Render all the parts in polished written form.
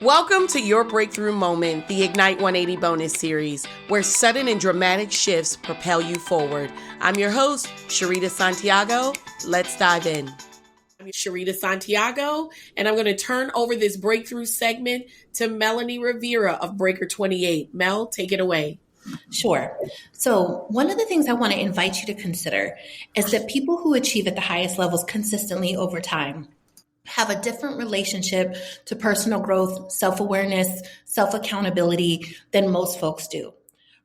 Welcome to Your Breakthrough Moment, the Ignite 180 bonus series, where sudden and dramatic shifts propel you forward. I'm your host, Sharita Santiago. Let's dive in. I'm Sharita Santiago, and I'm going to turn over this breakthrough segment to Melanie Rivera of Breaker 28. Mel, take it away. Sure. So one of the things I want to invite you to consider is that people who achieve at the highest levels consistently over time have a different relationship to personal growth, self-awareness, self-accountability than most folks do,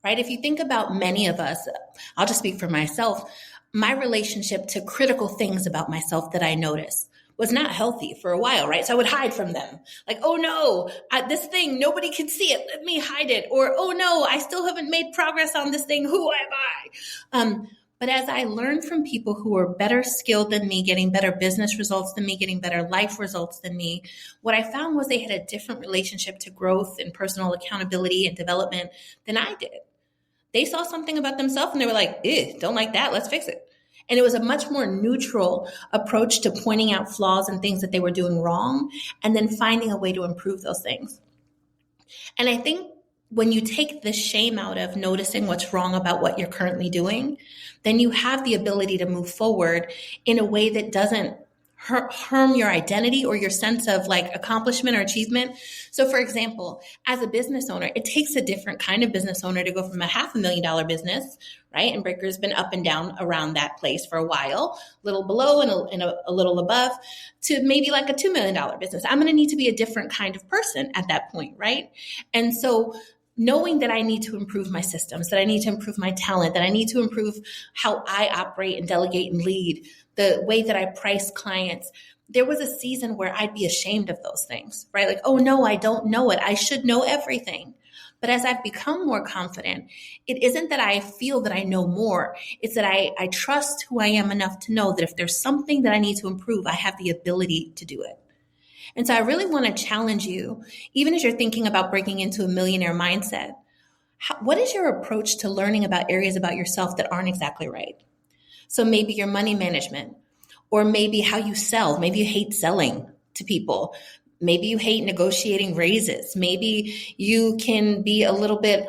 right? If you think about many of us, I'll just speak for myself, my relationship to critical things about myself that I notice was not healthy for a while, right? So I would hide from them. Like, oh no, this thing, nobody can see it. Let me hide it. Or, oh no, I still haven't made progress on this thing. Who am I? But as I learned from people who are better skilled than me, getting better business results than me, getting better life results than me, what I found was they had a different relationship to growth and personal accountability and development than I did. They saw something about themselves and they were like, don't like that. Let's fix it. And it was a much more neutral approach to pointing out flaws and things that they were doing wrong and then finding a way to improve those things. And I think when you take the shame out of noticing what's wrong about what you're currently doing, then you have the ability to move forward in a way that doesn't harm your identity or your sense of like accomplishment or achievement. So for example, as a business owner, it takes a different kind of business owner to go from a $500,000 business, right? And Breaker's been up and down around that place for a while, a little below and a little above, to maybe like a $2 million business. I'm going to need to be a different kind of person at that point, right? And so knowing that I need to improve my systems, that I need to improve my talent, that I need to improve how I operate and delegate and lead, the way that I price clients. There was a season where I'd be ashamed of those things, right? Like, oh no, I don't know it. I should know everything. But as I've become more confident, it isn't that I feel that I know more. It's that I trust who I am enough to know that if there's something that I need to improve, I have the ability to do it. And so I really want to challenge you, even as you're thinking about breaking into a millionaire mindset, what is your approach to learning about areas about yourself that aren't exactly right? So maybe your money management, or maybe how you sell. Maybe you hate selling to people. Maybe you hate negotiating raises. Maybe you can be a little bit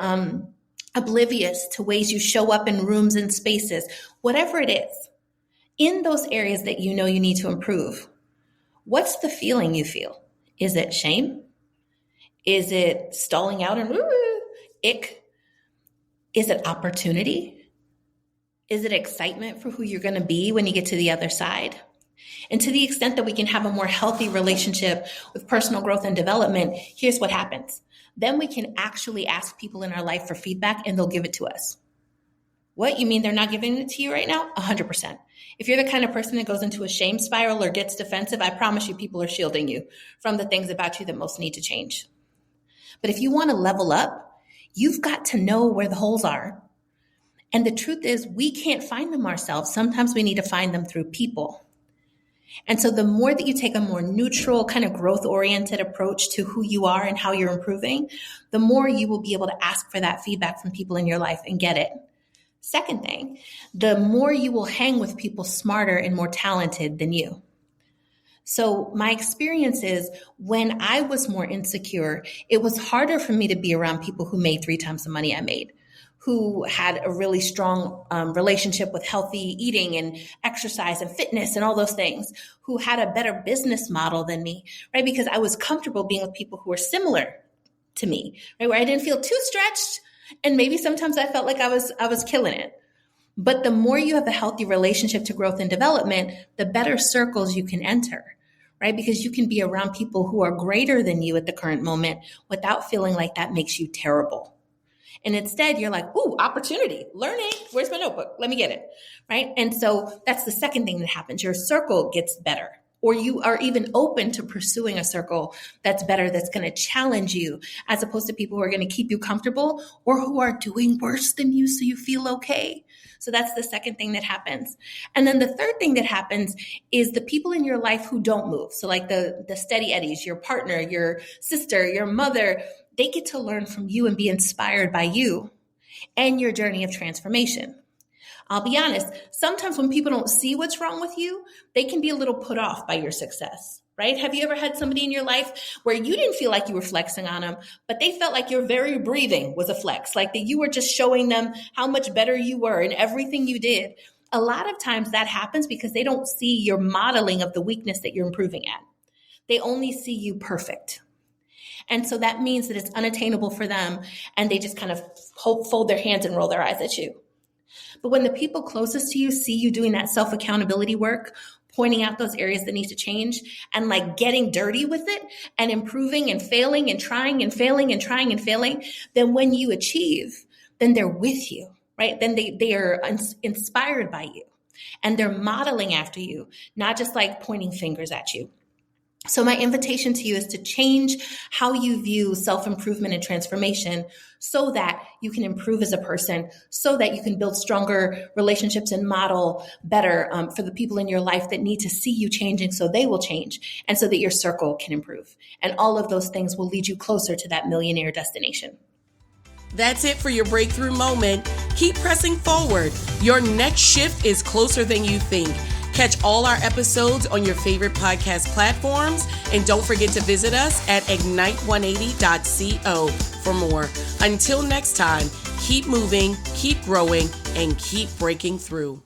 oblivious to ways you show up in rooms and spaces. Whatever it is, in those areas that you know you need to improve, what's the feeling you feel? Is it shame? Is it stalling out and ick? Is it opportunity? Is it excitement for who you're going to be when you get to the other side? And to the extent that we can have a more healthy relationship with personal growth and development, here's what happens. Then we can actually ask people in our life for feedback and they'll give it to us. What? You mean they're not giving it to you right now? 100%. If you're the kind of person that goes into a shame spiral or gets defensive, I promise you people are shielding you from the things about you that most need to change. But if you want to level up, you've got to know where the holes are. And the truth is, we can't find them ourselves. Sometimes we need to find them through people. And so the more that you take a more neutral, kind of growth-oriented approach to who you are and how you're improving, the more you will be able to ask for that feedback from people in your life and get it. Second thing, the more you will hang with people smarter and more talented than you. So my experience is when I was more insecure, it was harder for me to be around people who made 3 times the money I made, who had a really strong relationship with healthy eating and exercise and fitness and all those things, who had a better business model than me, right? Because I was comfortable being with people who were similar to me, right? Where I didn't feel too stretched. And maybe sometimes I felt like I was killing it. But the more you have a healthy relationship to growth and development, the better circles you can enter, right? Because you can be around people who are greater than you at the current moment without feeling like that makes you terrible. And instead, you're like, ooh, opportunity, learning. Where's my notebook? Let me get it, right? And so that's the second thing that happens. Your circle gets better, or you are even open to pursuing a circle that's better, that's going to challenge you, as opposed to people who are going to keep you comfortable or who are doing worse than you so you feel okay. So that's the second thing that happens. And then the third thing that happens is the people in your life who don't move. So like the steady eddies, your partner, your sister, your mother, they get to learn from you and be inspired by you and your journey of transformation. I'll be honest, sometimes when people don't see what's wrong with you, they can be a little put off by your success, right? Have you ever had somebody in your life where you didn't feel like you were flexing on them, but they felt like your very breathing was a flex, like that you were just showing them how much better you were in everything you did? A lot of times that happens because they don't see your modeling of the weakness that you're improving at. They only see you perfect. And so that means that it's unattainable for them, and they just kind of fold their hands and roll their eyes at you. But when the people closest to you see you doing that self-accountability work, pointing out those areas that need to change, and like getting dirty with it and improving and failing and trying and failing and trying and failing, then when you achieve, then they're with you, right? Then they are inspired by you, and they're modeling after you, not just like pointing fingers at you. So my invitation to you is to change how you view self-improvement and transformation so that you can improve as a person, so that you can build stronger relationships and model better for the people in your life that need to see you changing so they will change, and so that your circle can improve. And all of those things will lead you closer to that millionaire destination. That's it for your breakthrough moment. Keep pressing forward. Your next shift is closer than you think. Catch all our episodes on your favorite podcast platforms, and don't forget to visit us at ignite180.co for more. Until next time, keep moving, keep growing, and keep breaking through.